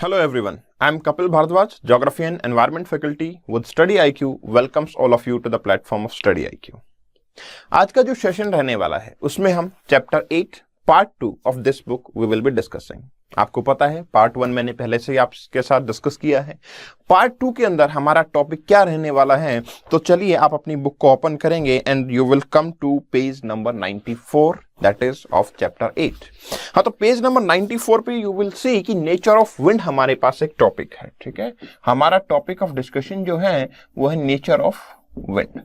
Hello everyone, I am Kapil Bharadwaj, Geography and Environment Faculty with Study IQ welcomes all of you to the platform of Study IQ. आज का जो session रहने वाला है उसमें हम chapter 8 part 2 of this book we will be discussing. आपको पता है पार्ट 1 मैंने पहले से ही आपके साथ डिस्कस किया है। पार्ट 2 के अंदर हमारा टॉपिक क्या रहने वाला है, तो चलिए आप अपनी बुक को ओपन करेंगे and you will come to page number 94 that is of chapter 8। हाँ, तो पेज नंबर 94 पे यू विल सी कि नेचर ऑफ विंड हमारे पास एक टॉपिक है। ठीक है, हमारा टॉपिक ऑफ डिस्कशन जो है वो है nature of wind.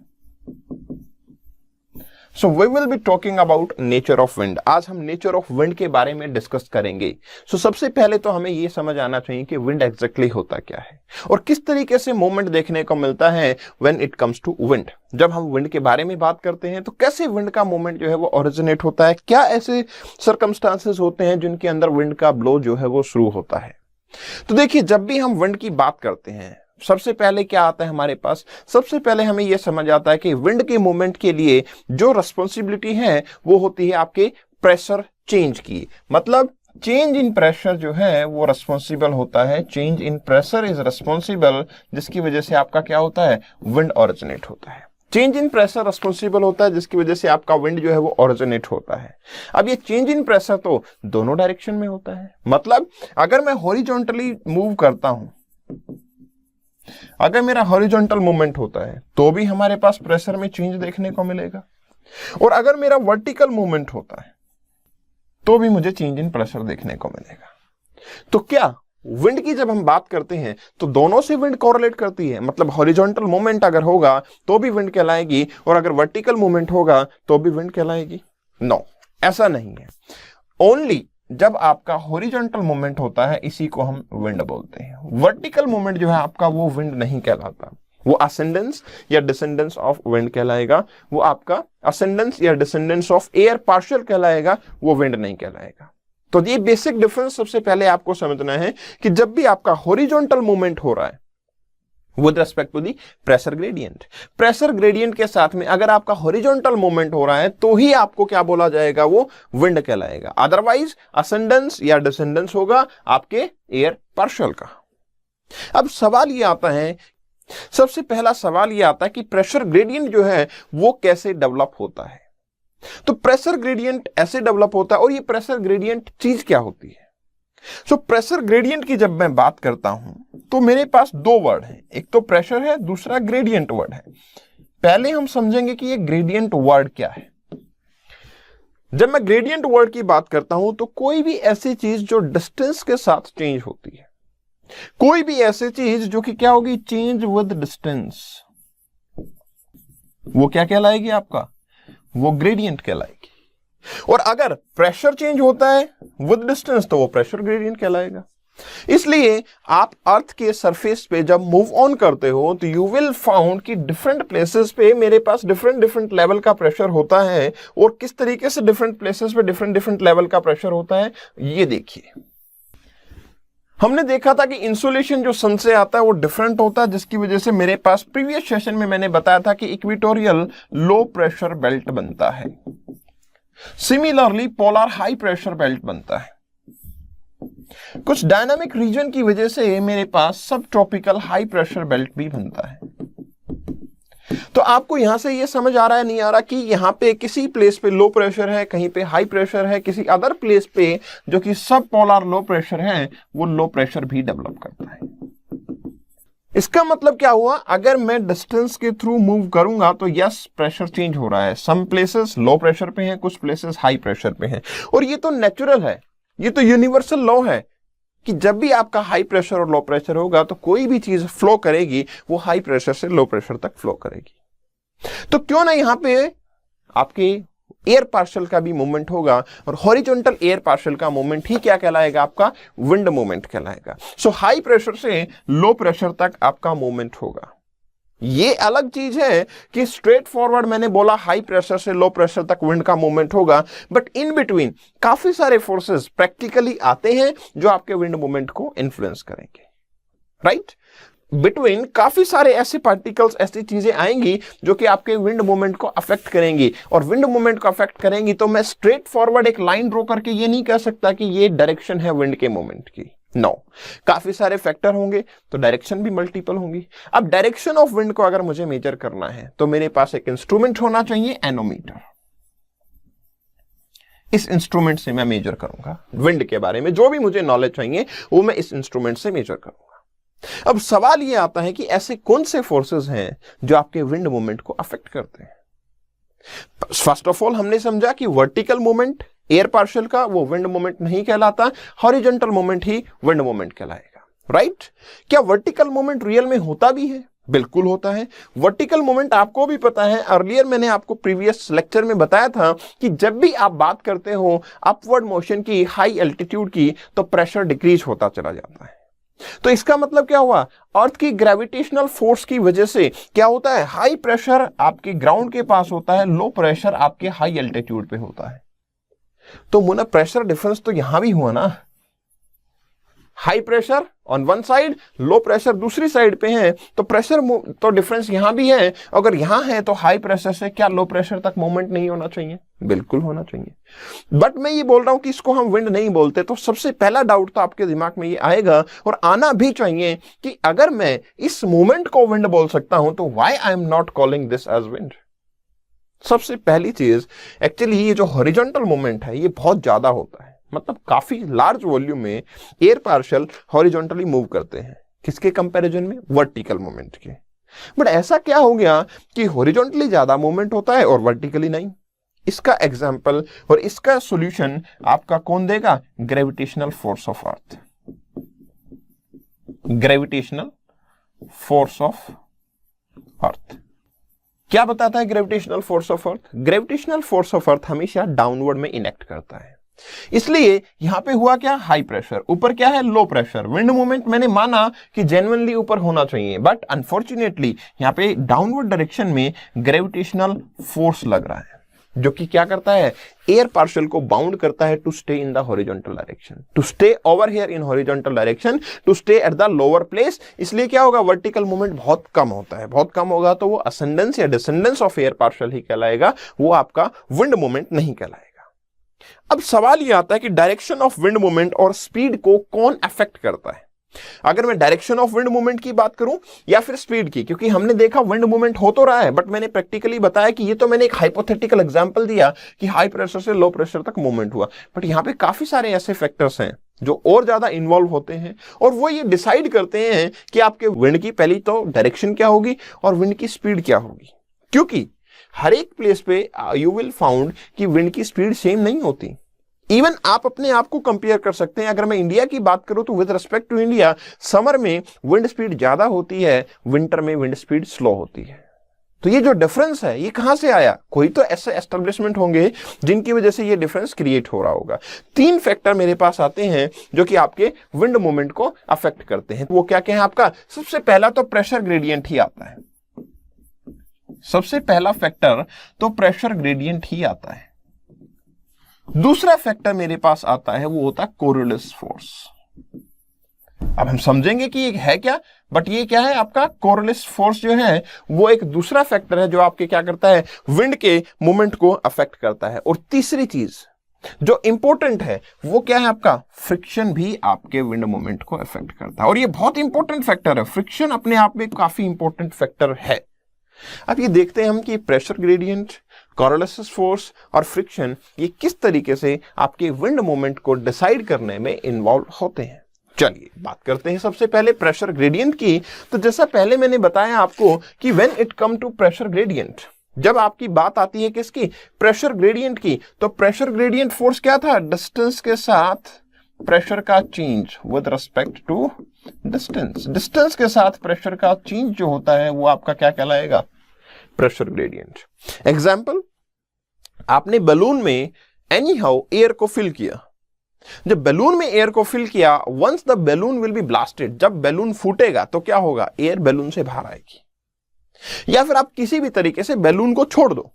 So we will be talking about nature of wind. आज हम नेचर ऑफ विंड के बारे में डिस्कस करेंगे। सो सबसे पहले तो हमें ये समझ आना चाहिए कि विंड एग्जैक्टली होता क्या है और किस तरीके से मूवमेंट देखने को मिलता है when it comes to wind. जब हम विंड के बारे में बात करते हैं तो कैसे विंड का मूवमेंट जो है वो ओरिजिनेट होता है, क्या ऐसे सर्कमस्टांसेस होते हैं जिनके अंदर विंड का ब्लो जो है वो शुरू होता है। तो देखिए, जब भी हम विंड की बात करते हैं सबसे पहले क्या आता है हमारे पास, सबसे पहले हमें यह समझ आता है कि विंड के मूवमेंट के लिए जो रिस्पॉन्सिबिलिटी है वो होती है आपके प्रेशर चेंज की। मतलब चेंज इन प्रेशर जो है वो रिस्पॉन्सिबल होता है, change in pressure is responsible, जिसकी वजह से आपका क्या होता है, विंड ओरिजिनेट होता है। चेंज इन प्रेशर रिस्पॉन्सिबल होता है जिसकी वजह से आपका विंड जो है वो ओरिजिनेट होता है। अब ये चेंज इन प्रेशर तो दोनों डायरेक्शन में होता है। मतलब अगर मैं हॉरिजॉन्टली मूव करता हूं, अगर मेरा हॉरिजॉन्टल मूवमेंट होता है तो भी हमारे पास प्रेशर में चेंज देखने को मिलेगा, और अगर मेरा वर्टिकल मूवमेंट होता है तो भी मुझे चेंज इन प्रेशर देखने को मिलेगा। तो क्या विंड की जब हम बात करते हैं तो दोनों से विंड कोरिलेट करती है। मतलब हॉरिजॉन्टल मूवमेंट अगर होगा तो भी विंड कहलाएगी और अगर वर्टिकल मूवमेंट होगा तो भी विंड कहलाएगी? नो, ऐसा नहीं है। ओनली जब आपका हॉरिजॉन्टल मूवमेंट होता है इसी को हम विंड बोलते हैं। वर्टिकल मूवमेंट जो है आपका वो विंड नहीं कहलाता, वो असेंडेंस या डिसेंडेंस ऑफ विंड कहलाएगा। वो आपका असेंडेंस या डिसेंडेंस ऑफ एयर पार्शियल कहलाएगा, वो विंड नहीं कहलाएगा। तो ये बेसिक डिफरेंस सबसे पहले आपको समझना है कि जब भी आपका हॉरिजॉन्टल मूवमेंट हो रहा है with respect to the pressure gradient, pressure gradient के साथ में अगर आपका हॉरिजॉन्टल मूवमेंट हो रहा है तो ही आपको क्या बोला जाएगा, वो विंड कहलाएगा। अदरवाइज असेंडेंस या डिसेंडेंस होगा आपके एयर पार्शियल का। अब सवाल ये आता है, सबसे पहला सवाल ये आता है कि प्रेशर ग्रेडियंट जो है वो कैसे डेवलप होता है। तो प्रेशर ग्रेडियंट ऐसे डेवलप होता है, और ये प्रेशर ग्रेडियंट चीज क्या होती है। सो प्रेशर ग्रेडियंट की जब मैं बात करता हूं तो मेरे पास दो वर्ड हैं, एक तो प्रेशर है, दूसरा ग्रेडियंट वर्ड है। पहले हम समझेंगे कि ये ग्रेडियंट वर्ड क्या है। जब मैं ग्रेडियंट वर्ड की बात करता हूं तो कोई भी ऐसी चीज जो डिस्टेंस के साथ चेंज होती है, कोई भी ऐसी चीज जो कि क्या होगी, चेंज विद डिस्टेंस, वो क्या कहलाएगी आपका, वो ग्रेडियंट कहलाएगी। और अगर प्रेशर चेंज होता है विद डिस्टेंस तो वो प्रेशर ग्रेडियंट कहलाएगा। इसलिए आप अर्थ के सरफेस पे जब मूव ऑन करते हो तो यू विल फाउंड कि डिफरेंट प्लेसेस पे मेरे पास डिफरेंट लेवल का प्रेशर होता है। और किस तरीके से डिफरेंट प्लेसेस पे डिफरेंट लेवल का प्रेशर होता है ये देखिए। हमने देखा था कि इंसुलेशन जो सन से आता है वो डिफरेंट होता है, जिसकी वजह से मेरे पास प्रीवियस सेशन में मैंने बताया था कि इक्वेटोरियल लो प्रेशर बेल्ट बनता है, similarly polar high pressure belt बनता है। कुछ डायनामिक रीजन की वजह से मेरे पास सब ट्रॉपिकल हाई प्रेशर बेल्ट भी बनता है। तो आपको यहां से ये समझ आ रहा है नहीं आ रहा कि यहां पे किसी प्लेस पे लो प्रेशर है, कहीं पे हाई प्रेशर है, किसी अदर प्लेस पे जो कि सब पोलर लो प्रेशर है वो लो प्रेशर भी डेवलप करता है। इसका मतलब क्या हुआ, अगर मैं डिस्टेंस के थ्रू मूव करूंगा तो यस प्रेशर चेंज हो रहा है। सम प्लेसेस लो प्रेशर पे हैं, कुछ प्लेसेस हाई प्रेशर पे हैं, और ये तो नेचुरल है, ये तो यूनिवर्सल लॉ है कि जब भी आपका हाई प्रेशर और लो प्रेशर होगा तो कोई भी चीज फ्लो करेगी वो हाई प्रेशर से लो प्रेशर तक फ्लो करेगी। तो क्यों ना यहां पे आपके एयर पार्शियल का भी मूवमेंट होगा, और हॉरिजॉन्टल एयर पार्शियल का मूवमेंट ही क्या कहलाएगा, आपका विंड मूवमेंट कहलाएगा। सो हाई प्रेशर से लो प्रेशर तक आपका मूवमेंट होगा। ये अलग चीज है कि स्ट्रेट फॉरवर्ड मैंने बोला हाई प्रेशर से लो प्रेशर तक विंड का मूवमेंट होगा, बट इन बिटवीन काफी सारे फोर्सेस प्रैक्टिकली आते हैं जो आपके विंड मूवमेंट को इन्फ्लुएंस करेंगे, राइट। बिटवीन काफी सारे ऐसे पार्टिकल्स, ऐसी चीजें आएंगी जो कि आपके विंड मूवमेंट को अफेक्ट करेंगी, और विंड मूवमेंट को अफेक्ट करेंगी तो मैं स्ट्रेट फॉरवर्ड एक लाइन ड्रॉ करके ये नहीं कह सकता कि ये डायरेक्शन है विंड के मूवमेंट की। नो, काफी सारे फैक्टर होंगे तो डायरेक्शन भी मल्टीपल होंगी। अब डायरेक्शन ऑफ विंड को अगर मुझे मेजर करना है तो मेरे पास एक इंस्ट्रूमेंट होना चाहिए, एनोमीटर। इस इंस्ट्रूमेंट से मैं मेजर करूंगा विंड के बारे में, जो भी मुझे नॉलेज चाहिए वो मैं इस इंस्ट्रूमेंट से मेजर करूंगा। अब सवाल ये आता है कि ऐसे कौन से फोर्सेस हैं जो आपके विंड मूवमेंट को अफेक्ट करते हैं। फर्स्ट ऑफ ऑल हमने समझा कि वर्टिकल मूवमेंट एयर पार्शियल का वो विंड मूवमेंट नहीं कहलाता, हॉरिजॉन्टल मूवमेंट ही विंड मूवमेंट कहलाएगा, राइट? क्या वर्टिकल मूवमेंट रियल में होता भी है? बिल्कुल होता है। वर्टिकल मूवमेंट आपको भी पता है, अर्लियर मैंने आपको प्रीवियस लेक्चर में बताया था कि जब भी आप बात करते हो अपवर्ड मोशन की, हाई एल्टीट्यूड की, तो प्रेशर डिक्रीज होता चला जाता है। तो इसका मतलब क्या हुआ, अर्थ की ग्रेविटेशनल फोर्स की वजह से क्या होता है, हाई प्रेशर आपके ग्राउंड के पास होता है, लो प्रेशर आपके हाई एल्टीट्यूड पे होता है। तो मुना प्रेशर डिफरेंस तो यहां भी हुआ ना, high pressure on one side, low pressure दूसरी साइड पे है, तो प्रेशर तो डिफरेंस यहां भी है। अगर यहां है तो हाई प्रेशर से क्या लो प्रेशर तक मूवमेंट नहीं होना चाहिए? बिल्कुल होना चाहिए। बट मैं ये बोल रहा हूं कि इसको हम विंड नहीं बोलते, तो सबसे पहला डाउट तो आपके दिमाग में ये आएगा और आना भी चाहिए कि अगर मैं इस मूवमेंट को विंड बोल सकता हूं तो why I am not calling this as wind. सबसे पहली चीज, एक्चुअली ये जो हॉरिजॉन्टल मूवमेंट है ये बहुत ज्यादा होता है, मतलब काफी लार्ज वॉल्यूम में एयर पार्शियल हॉरिजॉन्टली मूव करते हैं। किसके कंपैरिजन में? वर्टिकल मूवमेंट के। बट ऐसा क्या हो गया कि हॉरिजॉन्टली ज्यादा मूवमेंट होता है और वर्टिकली नहीं? इसका एग्जांपल और इसका सॉल्यूशन आपका कौन देगा? Gravitational force of earth. Gravitational force of earth क्या बताता है? Gravitational force of earth, gravitational force of earth हमेशा डाउनवर्ड में इनेक्ट करता है। इसलिए यहां पे हुआ क्या, हाई प्रेशर, ऊपर क्या है, लो प्रेशर। विंड मूवमेंट मैंने माना कि जेन्युइनली ऊपर होना चाहिए, बट अनफॉर्चुनेटली यहां पे डाउनवर्ड डायरेक्शन में ग्रेविटेशनल फोर्स लग रहा है, जो कि क्या करता है, एयर पार्शियल को बाउंड करता है to stay in the horizontal direction, to stay over here in horizontal direction, to stay at the lower place. इसलिए क्या होगा, वर्टिकल मूवमेंट बहुत कम होता है। बहुत कम होगा तो वो असेंडेंस या डिसेंडेंस ऑफ एयर पार्शियल ही कहलाएगा, वो आपका विंड मूवमेंट नहीं कहलाएगा। अब सवाल ये आता है कि डायरेक्शन ऑफ विंड मूवमेंट और स्पीड को कौन अफेक्ट करता है। अगर मैं डायरेक्शन ऑफ विंड मूवमेंट की बात करूं या फिर स्पीड की, क्योंकि हमने देखा विंड मूवमेंट हो तो रहा है, बट मैंने प्रैक्टिकली बताया कि ये तो मैंने एक हाइपोथेटिकल एग्जांपल दिया कि हाई प्रेशर से लो प्रेशर तक मूवमेंट हुआ, बट यहां पे काफी सारे ऐसे फैक्टर्स हैं जो और ज्यादा इन्वॉल्व होते हैं और वो ये डिसाइड करते हैं कि आपके विंड की पहली तो डायरेक्शन क्या होगी और विंड की स्पीड क्या होगी। क्योंकि हर एक प्लेस पे यू विल फाउंड कि विंड की स्पीड सेम नहीं होती। इवन आप अपने आप को कंपेयर कर सकते हैं। अगर मैं इंडिया की बात करूं तो with respect to India, summer में विंड स्पीड ज्यादा होती है, विंटर में विंड स्पीड स्लो होती है। तो ये जो डिफरेंस है ये कहां से आया? कोई तो ऐसे एस्टेब्लिशमेंट होंगे जिनकी वजह से ये डिफरेंस क्रिएट हो रहा होगा। 3 फैक्टर मेरे पास आते हैं जो कि आपके विंड मूवमेंट को अफेक्ट करते हैं। वो क्या क्या है आपका? सबसे पहला तो प्रेशर ग्रेडियंट ही आता है। सबसे पहला फैक्टर तो प्रेशर ग्रेडियंट ही आता है। दूसरा फैक्टर मेरे पास आता है, वो होता है कोरियोलिस फोर्स। अब हम समझेंगे कि ये है क्या, बट ये क्या है आपका कोरियोलिस फोर्स जो है वो एक दूसरा फैक्टर है जो आपके क्या करता है, विंड के मूवमेंट को अफेक्ट करता है। और तीसरी चीज जो इंपॉर्टेंट है वो क्या है आपका, फ्रिक्शन भी आपके विंड मूवमेंट को अफेक्ट करता है। और ये बहुत इंपॉर्टेंट फैक्टर है, फ्रिक्शन अपने आप में काफी इंपॉर्टेंट फैक्टर है। अब ये देखते हैं हम कि प्रेशर ग्रेडियंट, कोरियोलिस फोर्स और फ्रिक्शन ये किस तरीके से आपके विंड मूवमेंट को डिसाइड करने में इन्वॉल्व होते हैं। चलिए बात करते हैं सबसे पहले प्रेशर ग्रेडियंट की। तो जैसा पहले मैंने बताया आपको कि when it come to pressure gradient, जब आपकी बात आती है किसकी, प्रेशर ग्रेडियंट की, तो प्रेशर ग्रेडियंट फोर्स क्या था, डिस्टेंस के साथ प्रेशर का change with respect to distance. Distance के साथ प्रेशर का चेंज जो होता है वो आपका क्या कहलाएगा, प्रेशर ग्रेडियंट। एग्जाम्पल, आपने बलून में एनी हाउ एयर को फिल किया। जब बैलून में एयर को फिल किया, once the balloon will be blasted, जब बैलून फूटेगा तो क्या होगा, एयर बैलून से बाहर आएगी। या फिर आप किसी भी तरीके से बैलून को छोड़ दो,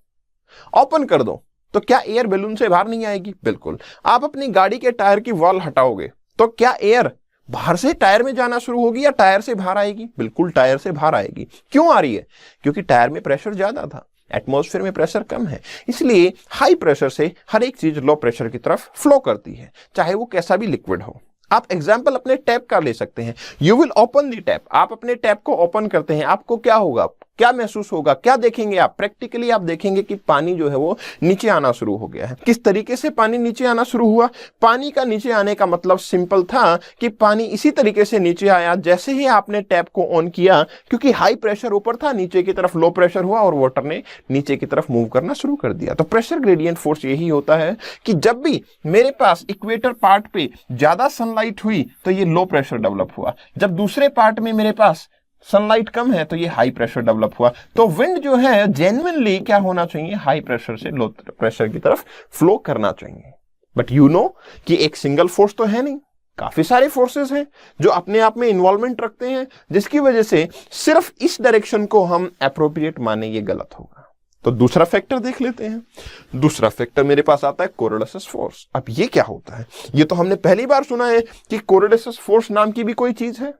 ओपन कर दो, तो क्या एयर बैलून से बाहर नहीं आएगी? बिल्कुल। आप अपनी गाड़ी के टायर की वॉल हटाओगे तो क्या एयर बाहर से टायर में जाना शुरू होगी या टायर से बाहर आएगी? बिल्कुल टायर से बाहर आएगी। क्यों आ रही है? क्योंकि टायर में प्रेशर ज्यादा था, एटमॉस्फेयर में प्रेशर कम है, इसलिए हाई प्रेशर से हर एक चीज लो प्रेशर की तरफ फ्लो करती है, चाहे वो कैसा भी लिक्विड हो। आप एग्जाम्पल अपने टैप का ले सकते हैं। You will open the tap, आप अपने टैप को ओपन करते हैं, आपको क्या होगा, क्या महसूस होगा, क्या देखेंगे आप? प्रैक्टिकली आप देखेंगे कि पानी जो है वो नीचे आना शुरू हो गया है। किस तरीके से पानी नीचे आना शुरू हुआ? पानी का नीचे आने का मतलब सिंपल था कि पानी इसी तरीके से नीचे आया जैसे ही आपने टैप को ऑन किया, क्योंकि हाई प्रेशर ऊपर था, नीचे की तरफ लो प्रेशर हुआ और वाटर ने नीचे की तरफ मूव करना शुरू कर दिया। तो प्रेशर ग्रेडियंट फोर्स यही होता है कि जब भी मेरे पास इक्वेटर पार्ट पे ज्यादा सनलाइट हुई तो ये लो प्रेशर डेवलप हुआ, जब दूसरे पार्ट में मेरे पास सनलाइट कम है तो ये हाई प्रेशर डेवलप हुआ। तो विंड जो है जेन्युइनली क्या होना चाहिए, हाई प्रेशर से लो प्रेशर की तरफ फ्लो करना चाहिए। बट यू नो कि एक सिंगल फोर्स तो है नहीं, काफी सारे फोर्सेस हैं जो अपने आप में इन्वॉल्वमेंट रखते हैं, जिसकी वजह से सिर्फ इस डायरेक्शन को हम एप्रोप्रिएट माने ये गलत होगा। तो दूसरा फैक्टर देख लेते हैं। दूसरा फैक्टर मेरे पास आता है कोरोलिसिस फोर्स। अब ये क्या होता है? ये तो हमने पहली बार सुना है कि कोरोलिसिस फोर्स नाम की भी कोई चीज है।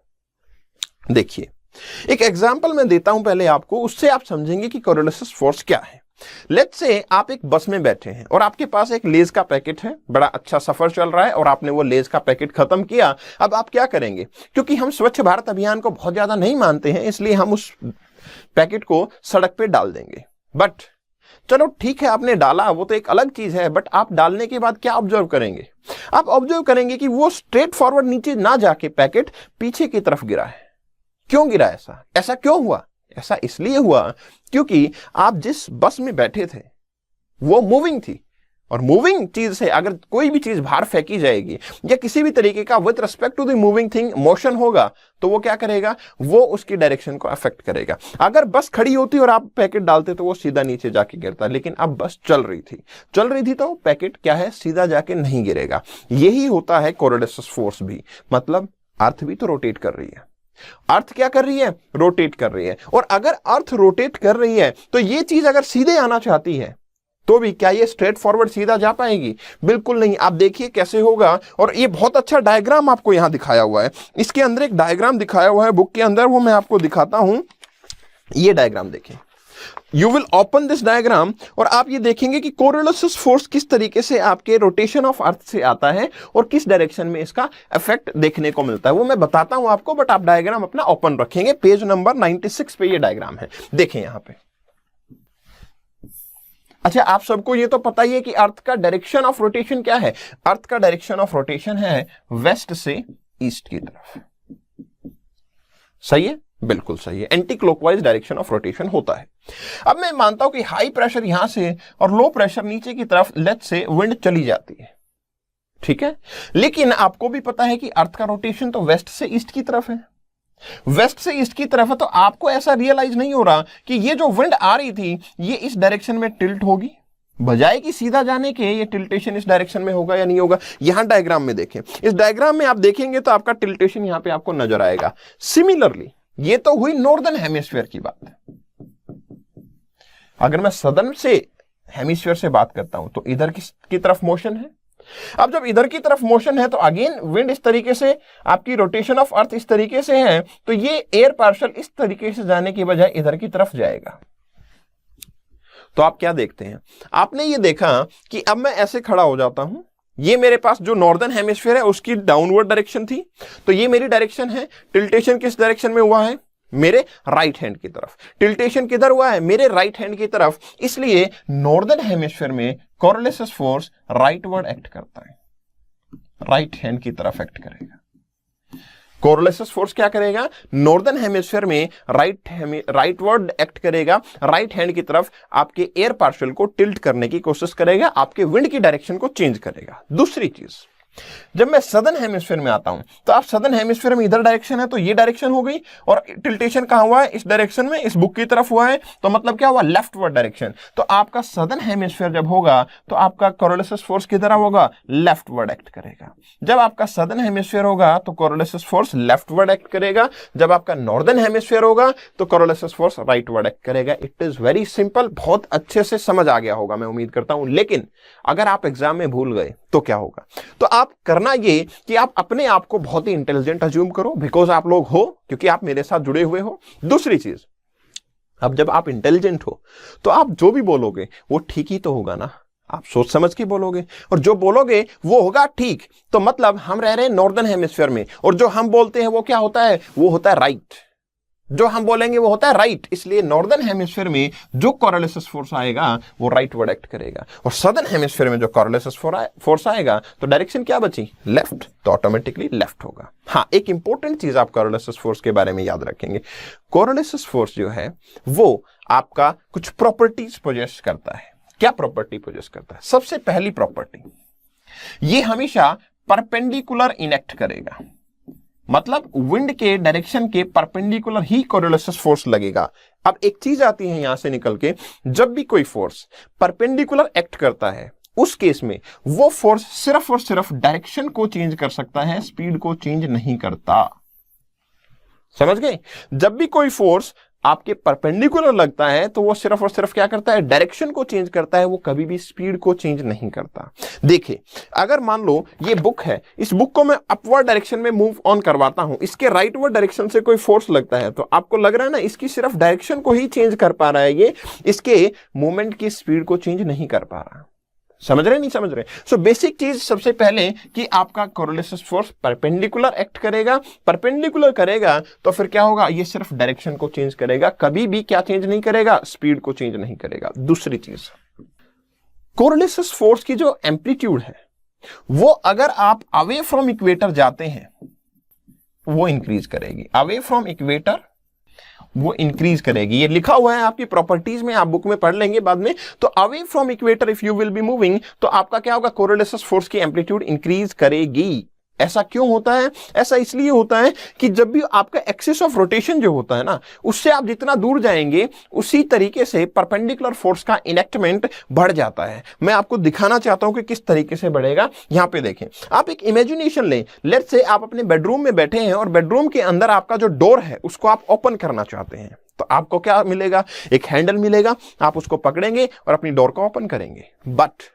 देखिए, एक एग्जांपल मैं देता हूं पहले आपको, उससे आप समझेंगे कि कोरोलिसिस फोर्स क्या है। लेट्स से आप एक बस में बैठे हैं और आपके पास एक लेज का पैकेट है, बड़ा अच्छा सफर चल रहा है और आपने वो लेज का पैकेट खत्म किया। अब आप क्या करेंगे? क्योंकि हम स्वच्छ भारत अभियान को बहुत ज्यादा नहीं मानते हैं, इसलिए हम उस पैकेट को सड़क पे डाल देंगे। बट चलो ठीक है, आपने डाला, वो तो एक अलग चीज है। बट आप डालने के बाद क्या ऑब्जर्व करेंगे? आप ऑब्जर्व करेंगे कि वो स्ट्रेट फॉरवर्ड नीचे ना जाके पैकेट पीछे की तरफ गिरा है। क्यों गिरा? ऐसा क्यों हुआ? ऐसा इसलिए हुआ क्योंकि आप जिस बस में बैठे थे वो मूविंग थी, और मूविंग चीज से अगर कोई भी चीज बाहर फेंकी जाएगी या किसी भी तरीके का with respect to the moving thing motion होगा तो वो क्या करेगा? वो उसकी डायरेक्शन को अफेक्ट करेगा। अगर बस खड़ी होती और आप पैकेट डालते तो वो सीधा नीचे जाके गिरता, लेकिन अब बस चल रही थी तो पैकेट क्या है, सीधा जाके नहीं गिरेगा। यही होता है कोरोलिसिस फोर्स भी। मतलब अर्थ भी तो रोटेट कर रही है। अर्थ क्या कर रही है? रोटेट कर रही है। और अगर अर्थ रोटेट कर रही है तो ये चीज अगर सीधे आना चाहती है तो भी क्या ये स्ट्रेट फॉरवर्ड सीधा जा पाएगी? बिल्कुल नहीं। आप देखिए कैसे होगा, और ये बहुत अच्छा डायग्राम आपको यहां दिखाया हुआ है। इसके अंदर एक डायग्राम दिखाया हुआ है बुक के अंदर, वो मैं आपको दिखाता हूं। ये डायग्राम देखें, you will open this diagram और आप ये देखेंगे कि कोरोलिसिस फोर्स किस तरीके से आपके रोटेशन ऑफ अर्थ से आता है और किस डायरेक्शन में इसका इफेक्ट देखने को मिलता है, वो मैं बताता हूं आपको। बट आप डायग्राम अपना ओपन रखेंगे, पेज नंबर 96 पे ये डायग्राम है, देखें यहां पे। अच्छा, आप सबको ये तो पता ही है कि अर्थ का डायरेक्शन ऑफ रोटेशन क्या है। अर्थ का डायरेक्शन ऑफ रोटेशन है वेस्ट से ईस्ट की तरफ। सही है? बिल्कुल सही है। Anti clockwise direction of rotation होता है। अब मैं मानता हूं कि हाई प्रेशर यहां से और लो प्रेशर नीचे की तरफ, लेट्स से विंड चली जाती है, ठीक है। लेकिन आपको भी पता है कि अर्थ का रोटेशन तो वेस्ट से ईस्ट की तरफ है। वेस्ट से ईस्ट की तरफ है, तो आपको ऐसा रियलाइज नहीं हो रहा कि ये जो विंड आ रही थी ये इस डायरेक्शन में टिल्ट होगी, बजाय कि सीधा जाने के ये टिल्टेशन इस डायरेक्शन में होगा या नहीं होगा। यहां डायग्राम में देखें, इस डायग्राम में आप देखेंगे तो आपका टिल्टेशन यहां पे आपको नजर आएगा। सिमिलरली ये तो हुई नॉर्दर्न हेमिस्फीयर की बात। अगर मैं सदर्न से हेमिस्फीयर से बात करता हूं तो इधर की तरफ मोशन है। अब जब इधर की तरफ मोशन है तो अगेन विंड इस तरीके से, आपकी रोटेशन ऑफ अर्थ इस तरीके से है, तो ये एयर पार्शल इस तरीके से जाने की बजाय इधर की तरफ जाएगा। तो आप क्या देखते हैं? आपने ये देखा कि अब मैं ऐसे खड़ा हो जाता हूं, ये मेरे पास जो नॉर्दर्न हेमिस्फीयर है उसकी डाउनवर्ड डायरेक्शन थी, तो ये मेरी डायरेक्शन है। टिल्टेशन किस डायरेक्शन में हुआ है? मेरे राइट हैंड की तरफ। टिल्टेशन किधर हुआ है? मेरे राइट हैंड की तरफ। इसलिए नॉर्दर्न हेमिस्फीयर में कोरोलिसिस फोर्स राइटवर्ड एक्ट करता है, राइट हैंड की तरफ एक्ट करेगा। कोरोलिसिस फोर्स क्या करेगा? नॉर्दर्न हेमिस्फीयर में राइटवर्ड एक्ट करेगा, राइट हैंड की तरफ आपके एयर पार्शल को टिल्ट करने की कोशिश करेगा, आपके विंड की डायरेक्शन को चेंज करेगा। दूसरी चीज, जब मैं सदर्न हेमिस्फीयर में आता हूं तो आप सदर्न हेमिस्फीयर में इधर डायरेक्शन है तो ये डायरेक्शन हो गई, और टिल्टेशन कहां हुआ है? इस डायरेक्शन में, इस बुक की तरफ हुआ है, तो मतलब क्या हुआ? Leftward direction. तो आपका सदर्न हेमिस्फीयर जब होगा तो आपका कोरोलिसिस फोर्स किधर होगा? लेफ्टवर्ड एक्ट करेगा। जब आपका सदर्न हेमिस्फीयर होगा तो कोरोलिसिस फोर्स लेफ्टवर्ड एक्ट करेगा। जब आपका नॉर्दर्न हेमिस्फीयर होगा तो कोरोलिसिस फोर्स राइटवर्ड एक्ट करेगा। इट इज वेरी सिंपल, बहुत अच्छे से समझ आ गया होगा मैं उम्मीद करता हूं। लेकिन अगर आप एग्जाम में भूल गए तो क्या होगा? तो आप करना ये कि आप अपने आप को बहुत ही इंटेलिजेंट अज्यूम करो, बिकॉज आप लोग हो, क्योंकि आप मेरे साथ जुड़े हुए हो। दूसरी चीज, अब जब आप इंटेलिजेंट हो तो आप जो भी बोलोगे वो ठीक ही तो होगा ना। आप सोच समझ के बोलोगे, और जो बोलोगे वो होगा ठीक। तो मतलब हम रह रहे हैं नॉर्दर्न हेमिस्फीयर में, और जो हम बोलते हैं वो क्या होता है, वो होता है राइट। जो हम बोलेंगे वो होता है राइट। इसलिए नॉर्दर्न हेमिस्फीयर में जो कोरोलिसिस फोर्स आएगा वो राइट वर्ड एक्ट करेगा, और सदर्न हेमिस्फीयर में जो कोरोलिसिस फोर्स आएगा तो डायरेक्शन क्या बची, लेफ्ट, तो ऑटोमेटिकली लेफ्ट होगा। हाँ, एक इंपॉर्टेंट चीज आप कोरोलिसिस फोर्स के बारे में याद रखेंगे। कोरोलिसिस फोर्स जो है वो आपका कुछ प्रॉपर्टीज पोजेस करता है। क्या प्रॉपर्टी पोजेस करता है? सबसे पहली प्रॉपर्टी, ये हमेशा परपेंडिकुलर इनेक्ट करेगा, मतलब विंड के डायरेक्शन के परपेंडिकुलर ही कोरोलिसिस फोर्स लगेगा। अब एक चीज आती है यहां से निकल के, जब भी कोई फोर्स परपेंडिकुलर एक्ट करता है उस केस में वो फोर्स सिर्फ और सिर्फ डायरेक्शन को चेंज कर सकता है, स्पीड को चेंज नहीं करता। समझ गए? जब भी कोई फोर्स आपके परपेंडिकुलर लगता है तो वो सिर्फ और सिर्फ क्या करता है, डायरेक्शन को चेंज करता है, वो कभी भी स्पीड को चेंज नहीं करता। देखिए, अगर मान लो ये बुक है, इस बुक को मैं अपवर्ड डायरेक्शन में मूव ऑन करवाता हूं, इसके राइटवर्ड डायरेक्शन से कोई फोर्स लगता है तो आपको लग रहा है ना, इसकी सिर्फ डायरेक्शन को ही चेंज कर पा रहा है, ये इसके मूवमेंट की स्पीड को चेंज नहीं कर पा रहा। समझ रहे नहीं समझ रहे? सो बेसिक चीज सबसे पहले कि आपका कोरोलिसिस फोर्स परपेंडिकुलर एक्ट करेगा। परपेंडिकुलर करेगा तो फिर क्या होगा, ये सिर्फ डायरेक्शन को चेंज करेगा, कभी भी क्या चेंज नहीं करेगा, स्पीड को चेंज नहीं करेगा। दूसरी चीज, कोरोलिसिस फोर्स की जो एम्पलीट्यूड है वो अगर आप अवे फ्रॉम इक्वेटर जाते हैं वो इंक्रीज करेगी, अवे फ्रॉम इक्वेटर वो इंक्रीज करेगी। ये लिखा हुआ है आपकी प्रॉपर्टीज में, आप बुक में पढ़ लेंगे बाद में। तो away from equator if you will be moving, तो आपका क्या होगा, कोरोलिसिस फोर्स की एम्पलीट्यूड इंक्रीज करेगी। ऐसा क्यों होता है? ऐसा इसलिए होता है कि जब भी आपका एक्सिस ऑफ रोटेशन जो होता है ना, उससे आप जितना दूर जाएंगे उसी तरीके से परपेंडिकुलर फोर्स का इनेक्टमेंट बढ़ जाता है। मैं आपको दिखाना चाहता हूं कि किस तरीके से बढ़ेगा। यहां पे देखें, आप एक इमेजिनेशन लें, लेट्स से आप अपने बेडरूम में बैठे हैं और बेडरूम के अंदर आपका जो डोर है उसको आप ओपन करना चाहते हैं, तो आपको क्या मिलेगा, एक हैंडल मिलेगा, आप उसको पकड़ेंगे और अपनी डोर को ओपन करेंगे। बट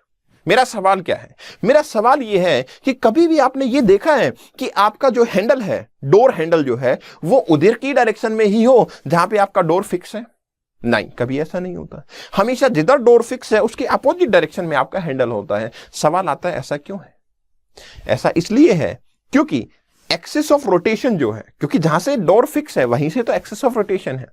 मेरा सवाल क्या है, मेरा सवाल यह है कि कभी भी आपने यह देखा है कि आपका जो हैंडल है, डोर हैंडल जो है, वो उधर की डायरेक्शन में ही हो जहां पे आपका डोर फिक्स है? नहीं, कभी ऐसा नहीं होता। हमेशा जिधर डोर फिक्स है उसके अपोजिट डायरेक्शन में आपका हैंडल होता है। सवाल आता है ऐसा क्यों है? ऐसा इसलिए है क्योंकि एक्सिस ऑफ रोटेशन जो है, क्योंकि जहां से डोर फिक्स है वहीं से तो एक्सिस ऑफ रोटेशन है।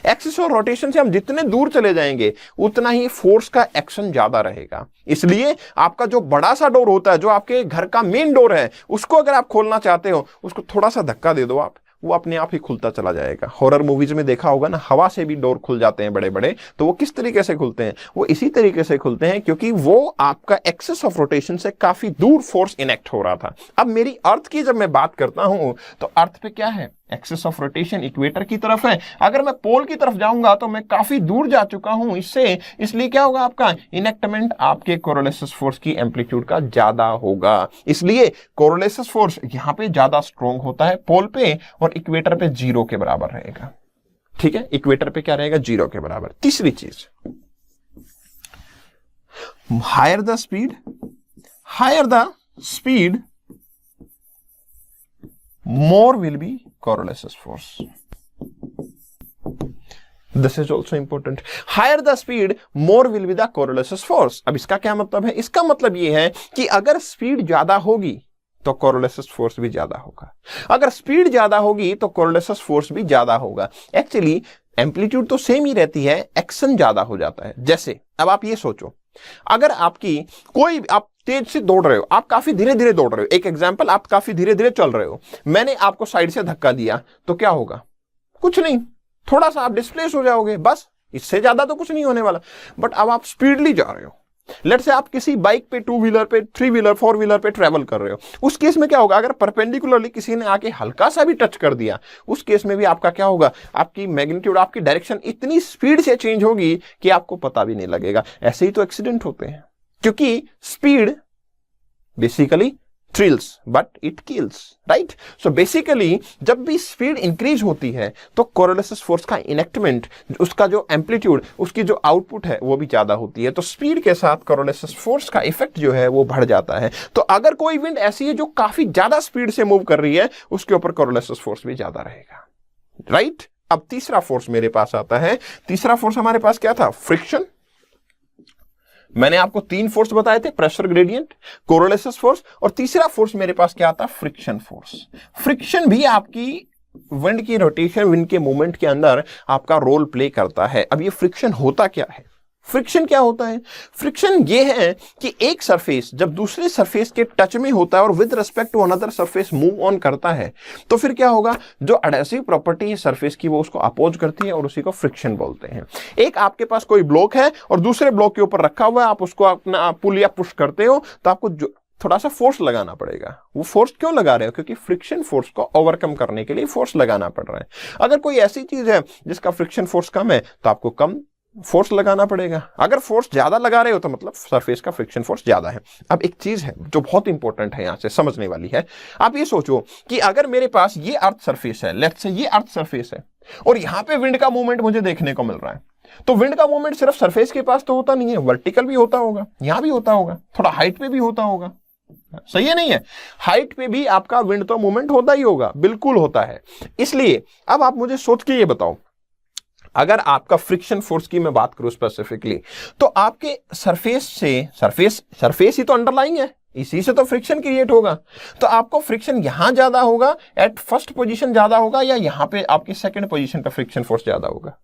एक्सिस ऑफ रोटेशन से हम जितने दूर चले जाएंगे उतना ही फोर्स का एक्शन ज्यादा रहेगा। इसलिए आपका जो बड़ा सा डोर होता है, जो आपके घर का मेन डोर है, उसको अगर आप खोलना चाहते हो, उसको थोड़ा सा धक्का दे दो आप, वो अपने आप ही खुलता चला जाएगा। हॉरर मूवीज में देखा होगा ना, हवा से भी डोर खुल जाते हैं बड़े बड़े, तो वो किस तरीके से खुलते हैं? वो इसी तरीके से खुलते हैं क्योंकि वो आपका एक्सिस ऑफ रोटेशन से काफी दूर फोर्स इनेक्ट हो रहा था। अब मेरी अर्थ की जब मैं बात करता हूं तो अर्थ पे क्या है, एक्सिस ऑफ रोटेशन इक्वेटर की तरफ है। अगर मैं पोल की तरफ जाऊंगा तो मैं काफी दूर जा चुका हूं इससे, इसलिए क्या होगा, आपका इनेक्टमेंट आपके कोरोलिसिस फोर्स की एम्पलीट्यूड का ज्यादा होगा। इसलिए कोरोलिसिस फोर्स यहां पे ज्यादा स्ट्रॉन्ग होता है पोल पे, और इक्वेटर पे 0 के बराबर रहेगा। ठीक है, इक्वेटर पे क्या रहेगा, 0 के बराबर। तीसरी चीज, higher the speed more will be Coriolis force. This is also important. Higher the speed, more will be the Coriolis force. अब इसका क्या मतलब है? इसका मतलब यह है कि अगर स्पीड ज्यादा होगी तो कोरोलिसिस फोर्स भी ज्यादा होगा, अगर स्पीड ज्यादा होगी तो कोरोलिसिस फोर्स भी ज्यादा होगा। एक्चुअली एम्पलीट्यूड तो सेम ही रहती है, एक्शन ज्यादा हो जाता है। जैसे अब आप ये सोचो, अगर आपकी कोई, आप तेज से दौड़ रहे हो, आप काफी धीरे धीरे दौड़ रहे हो, एक एग्जांपल, आप काफी धीरे धीरे चल रहे हो, मैंने आपको साइड से धक्का दिया तो क्या होगा? कुछ नहीं, थोड़ा सा आप डिस्प्लेस हो जाओगे, बस, इससे ज्यादा तो कुछ नहीं होने वाला। बट अब आप स्पीडली जा रहे हो, लेट्स से आप किसी बाइक पे, 2 व्हीलर पे, 3 व्हीलर, 4 व्हीलर पे ट्रेवल कर रहे हो, उस केस में क्या होगा, अगर परपेंडिकुलरली किसी ने आके हल्का सा भी टच कर दिया, उस केस में भी आपका क्या होगा, आपकी मैग्नीट्यूड, आपकी डायरेक्शन इतनी स्पीड से चेंज होगी कि आपको पता भी नहीं लगेगा। ऐसे ही तो एक्सीडेंट होते हैं, क्योंकि speed basically thrills but it kills, right? So basically जब भी स्पीड इंक्रीज होती है तो कोरोलिसिस फोर्स का इनेक्टमेंट, उसका जो एम्पलीट्यूड, उसकी जो आउटपुट है वो भी ज्यादा होती है। तो स्पीड के साथ कोरोलिसिस फोर्स का इफेक्ट जो है वो बढ़ जाता है। तो अगर कोई विंड ऐसी है जो काफी ज्यादा स्पीड से मूव कर रही है, उसके ऊपर कोरोलिसिस फोर्स भी ज्यादा रहेगा, राइट? अब तीसरा फोर्स मेरे पास आता है। तीसरा फोर्स हमारे पास क्या था? फ्रिक्शन। मैंने आपको 3 फोर्स बताए थे, प्रेशर ग्रेडियंट, कोरोलिसिस फोर्स, और तीसरा फोर्स मेरे पास क्या आता, फ्रिक्शन फोर्स। फ्रिक्शन भी आपकी विंड की रोटेशन, विंड के मूवमेंट के अंदर आपका रोल प्ले करता है। अब ये फ्रिक्शन होता क्या है? फ्रिक्शन क्या होता है? फ्रिक्शन ये है कि एक सरफेस जब दूसरे सरफेस के टच में होता है और with respect to another surface move on करता है, तो फिर क्या होगा, जो एडहेसिव प्रॉपर्टी है सरफेस की वो उसको अपोज करती है और उसी को फ्रिक्शन बोलते हैं। एक आपके पास कोई ब्लॉक है और दूसरे ब्लॉक के ऊपर रखा हुआ है, आप उसको अपना पुल या पुश करते हो तो आपको थोड़ा सा फोर्स लगाना पड़ेगा। वो फोर्स क्यों लगा रहे हो? क्योंकि फ्रिक्शन फोर्स को ओवरकम करने के लिए फोर्स लगाना पड़ रहा है। अगर कोई ऐसी चीज है जिसका फ्रिक्शन फोर्स कम है तो आपको कम फोर्स लगाना पड़ेगा। अगर फोर्स ज्यादा लगा रहे हो तो मतलब सरफेस का फ्रिक्शन फोर्स ज्यादा है। अब एक चीज है जो बहुत इंपॉर्टेंट है, यहां से समझने वाली है। आप ये सोचो कि अगर मेरे पास ये अर्थ सरफेस है, लेट्स से ये अर्थ सरफेस है, और यहां पे विंड का मूवमेंट मुझे देखने को मिल रहा है, तो विंड का मूवमेंट सिर्फ सरफेस के पास तो होता नहीं है, वर्टिकल भी होता होगा, यहां भी होता होगा, थोड़ा हाइट पे भी होता होगा। सही है नहीं है? हाइट पे भी आपका विंड तो मूवमेंट होता ही होगा, बिल्कुल होता है। इसलिए अब आप मुझे सोच के ये बताओ, अगर आपका फ्रिक्शन फोर्स की मैं बात करूं स्पेसिफिकली, तो आपके सरफेस से, सरफेस ही तो अंडरलाइंग है, इसी से तो फ्रिक्शन क्रिएट होगा। तो आपको फ्रिक्शन यहां ज्यादा होगा, एट फर्स्ट पोजीशन ज्यादा होगा, या यहां पे आपकी सेकंड पोजीशन पे फ्रिक्शन फोर्स ज्यादा होगा?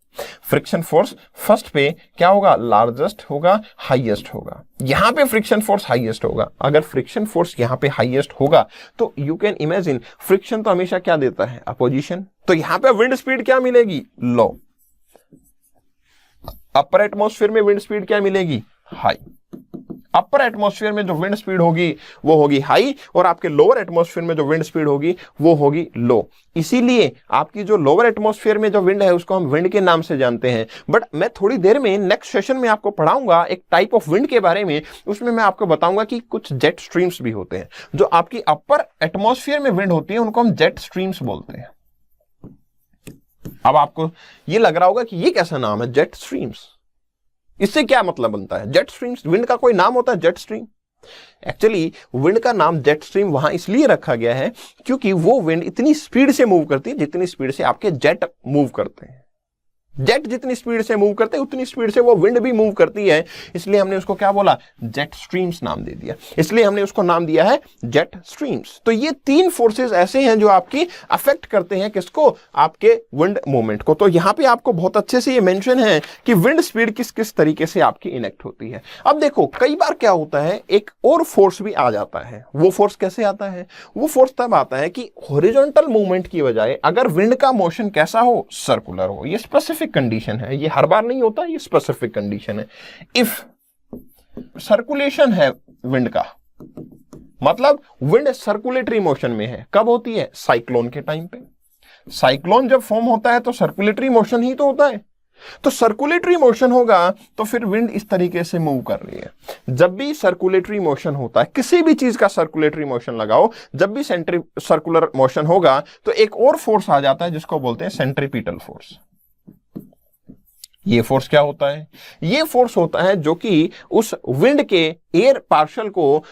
फ्रिक्शन फोर्स फर्स्ट पे क्या होगा, लार्जेस्ट होगा, हाईएस्ट होगा। यहां पे फ्रिक्शन फोर्स हाईएस्ट होगा। अगर फ्रिक्शन फोर्स यहां पे हाईएस्ट होगा तो यू कैन इमेजिन फ्रिक्शन तो हमेशा क्या देता है, अपोजिशन। तो यहां पे विंड स्पीड क्या मिलेगी, लो। अपर एटमॉस्फेयर में विंड स्पीड क्या मिलेगी, हाई। अपर एटमॉस्फेयर में जो विंड स्पीड होगी वो होगी हाई, और आपके लोअर एटमॉस्फेयर में जो विंड स्पीड होगी वो होगी लो। इसीलिए आपकी जो लोअर एटमॉस्फेयर में जो विंड है उसको हम विंड के नाम से जानते हैं। बट मैं थोड़ी देर में नेक्स्ट सेशन में आपको पढ़ाऊंगा एक टाइप ऑफ विंड के बारे में, उसमें मैं आपको बताऊंगा कि कुछ जेट स्ट्रीम्स भी होते हैं। जो आपकी अपर एटमॉस्फेयर में विंड होती है उनको हम जेट स्ट्रीम्स बोलते हैं। अब आपको ये लग रहा होगा कि ये कैसा नाम है, जेट स्ट्रीम्स, इससे क्या मतलब बनता है? जेट स्ट्रीम्स, विंड का कोई नाम होता है जेट स्ट्रीम? एक्चुअली विंड का नाम जेट स्ट्रीम वहां इसलिए रखा गया है क्योंकि वो विंड इतनी स्पीड से मूव करती है जितनी स्पीड से आपके जेट मूव करते हैं। जेट जितनी स्पीड से मूव करते हैं उतनी स्पीड से वो विंड भी मूव करती है, इसलिए हमने उसको क्या बोला, जेट स्ट्रीम्स नाम दे दिया। इसलिए हमने उसको नाम दिया है जेट स्ट्रीम्स। तो ये 3 फोर्सेस ऐसे हैं जो आपकी अफेक्ट करते हैं किसको, आपके विंड मूवमेंट को। तो यहां पे आपको बहुत अच्छे से ये मेंशन है कि विंड स्पीड किस किस तरीके से आपकी इनेक्ट होती है। अब देखो कई बार क्या होता है, एक और फोर्स भी आ जाता है। वो फोर्स कैसे आता है? वो फोर्स तब आता है कि हॉरिजॉन्टल मूवमेंट की बजाय अगर विंड का मोशन कैसा हो, सर्कुलर हो। ये स्पेसिफिक कंडीशन है, ये हर बार नहीं होता, ये स्पेसिफिक कंडीशन है। इफ सर्कुलेशन है विंड का, मतलब विंड सर्कुलेटरी मोशन में है, कब होती है, साइक्लोन के टाइम पे। साइक्लोन जब फॉर्म होता है तो सर्कुलेटरी मोशन ही तो होता है। तो सर्कुलेटरी मोशन होगा तो फिर विंड इस तरीके से मूव कर रही है। जब भी सर्कुलेटरी मोशन होता है, किसी भी चीज का सर्कुलेटरी मोशन लगाओ, जब भी सर्कुलर मोशन होगा तो एक और फोर्स आ जाता है जिसको बोलते हैं सेंट्रीपिटल फोर्स। ये फोर्स क्या होता है? ये फोर्स होता है जो कि उस विंड के एयर पार्शल को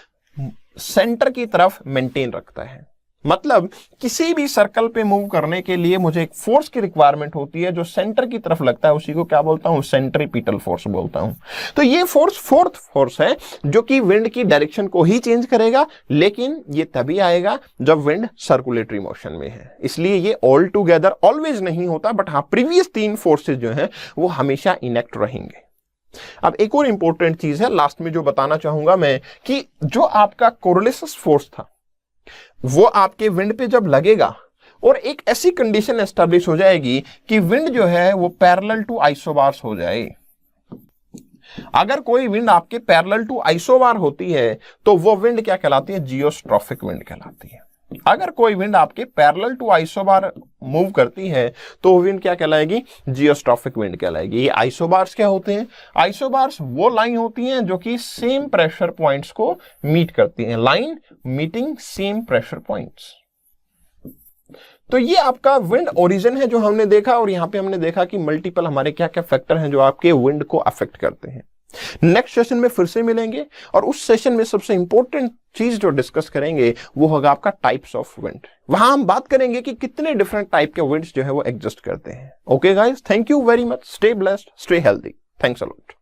सेंटर की तरफ मेंटेन रखता है। मतलब किसी भी सर्कल पे मूव करने के लिए मुझे एक फोर्स की रिक्वायरमेंट होती है जो सेंटर की तरफ लगता है, उसी को क्या बोलता हूं, सेंट्रीपिटल फोर्स बोलता हूं। तो ये फोर्स फोर्थ फोर्स है जो कि विंड की डायरेक्शन को ही चेंज करेगा, लेकिन ये तभी आएगा जब विंड सर्कुलेटरी मोशन में है। इसलिए ये ऑल टुगेदर ऑलवेज नहीं होता, बट हाँ प्रीवियस 3 फोर्सेज जो है वो हमेशा इनेक्ट रहेंगे। अब एक और इंपॉर्टेंट चीज है लास्ट में जो बताना चाहूंगा मैं, कि जो आपका कोरोलिसिस फोर्स था वो आपके विंड पे जब लगेगा और एक ऐसी कंडीशन एस्टेब्लिश हो जाएगी कि विंड जो है वो पैरेलल टू आइसोबार्स हो जाए। अगर कोई विंड आपके पैरेलल टू आइसोबार होती है तो वो विंड क्या कहलाती है, जियोस्ट्रॉफिक विंड कहलाती है। अगर कोई विंड आपके पैरेलल टू आइसोबार मूव करती है तो विंड क्या कहलाएगी, जियोस्ट्रॉफिक विंड कहलाएगी। ये आइसोबार्स क्या होते हैं? आइसोबार्स वो लाइन होती हैं जो कि सेम प्रेशर पॉइंट्स को मीट करती हैं, line meeting same pressure points. तो ये आपका विंड ओरिजिन है जो हमने देखा, और यहां पे हमने देखा कि मल्टीपल हमारे क्या क्या फैक्टर हैं जो आपके विंड को अफेक्ट करते हैं। नेक्स्ट सेशन में फिर से मिलेंगे और उस सेशन में सबसे इंपॉर्टेंट चीज जो डिस्कस करेंगे वो होगा आपका टाइप्स ऑफ विंड। वहां हम बात करेंगे कि कितने डिफरेंट टाइप के विंड्स जो है वो एग्जिस्ट करते हैं। Okay guys, thank you very much, stay blessed, stay healthy, thanks a lot.